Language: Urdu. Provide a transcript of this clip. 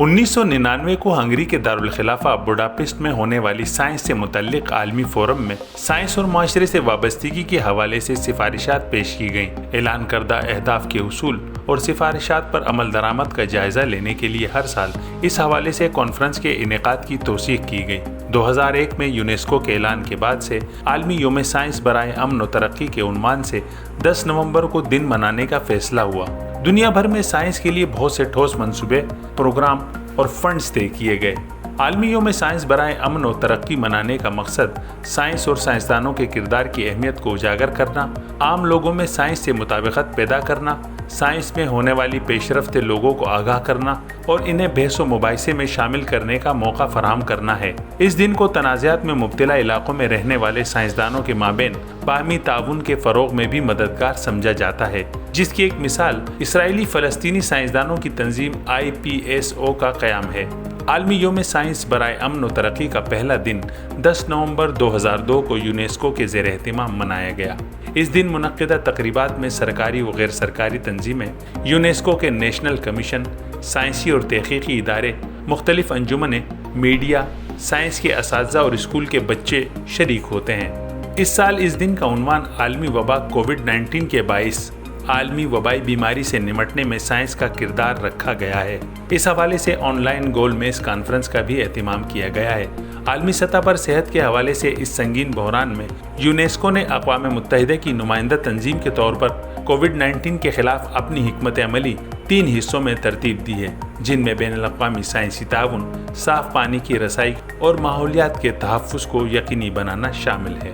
1999 کو ہنگری کے دارالخلافہ بڈاپسٹ میں ہونے والی سائنس سے متعلق عالمی فورم میں سائنس اور معاشرے سے وابستگی کے حوالے سے سفارشات پیش کی گئیں۔ اعلان کردہ اہداف کے اصول اور سفارشات پر عمل درآمد کا جائزہ لینے کے لیے ہر سال اس حوالے سے کانفرنس کے انعقاد کی توثیق کی گئی۔ 2001 میں یونیسکو کے اعلان کے بعد سے عالمی یوم سائنس برائے امن و ترقی کے عنوان سے 10 نومبر کو دن منانے کا فیصلہ ہوا۔ دنیا بھر میں سائنس کے لیے بہت سے ٹھوس منصوبے، پروگرام اور فنڈز طے کیے گئے۔ عالمی یوم سائنس برائے امن و ترقی منانے کا مقصد سائنس اور سائنسدانوں کے کردار کی اہمیت کو اجاگر کرنا، عام لوگوں میں سائنس سے مطابقت پیدا کرنا، سائنس میں ہونے والی پیش رفت لوگوں کو آگاہ کرنا اور انہیں بحث و مباحثے میں شامل کرنے کا موقع فراہم کرنا ہے۔ اس دن کو تنازعات میں مبتلا علاقوں میں رہنے والے سائنسدانوں کے مابین باہمی تعاون کے فروغ میں بھی مددگار سمجھا جاتا ہے، جس کی ایک مثال اسرائیلی فلسطینی سائنسدانوں کی تنظیم IPSO کا قیام ہے۔ عالمی یوم سائنس برائے امن و ترقی کا پہلا دن 10 نومبر 2002 کو یونیسکو کے زیر اہتمام منایا گیا۔ اس دن منعقدہ تقریبات میں سرکاری و غیر سرکاری تنظیمیں، یونیسکو کے نیشنل کمیشن، سائنسی اور تحقیقی ادارے، مختلف انجمنیں، میڈیا، سائنس کے اساتذہ اور اسکول کے بچے شریک ہوتے ہیں۔ اس سال اس دن کا عنوان عالمی وبا کووڈ-19 کے باعث عالمی وبائی بیماری سے نمٹنے میں سائنس کا کردار رکھا گیا ہے۔ اس حوالے سے آن لائن گول میز کانفرنس کا بھی اہتمام کیا گیا ہے۔ عالمی سطح پر صحت کے حوالے سے اس سنگین بحران میں یونیسکو نے اقوام متحدہ کی نمائندہ تنظیم کے طور پر کووڈ-19 کے خلاف اپنی حکمت عملی 3 حصوں میں ترتیب دی ہے، جن میں بین الاقوامی سائنسی تعاون، صاف پانی کی رسائی اور ماحولیات کے تحفظ کو یقینی بنانا شامل ہے۔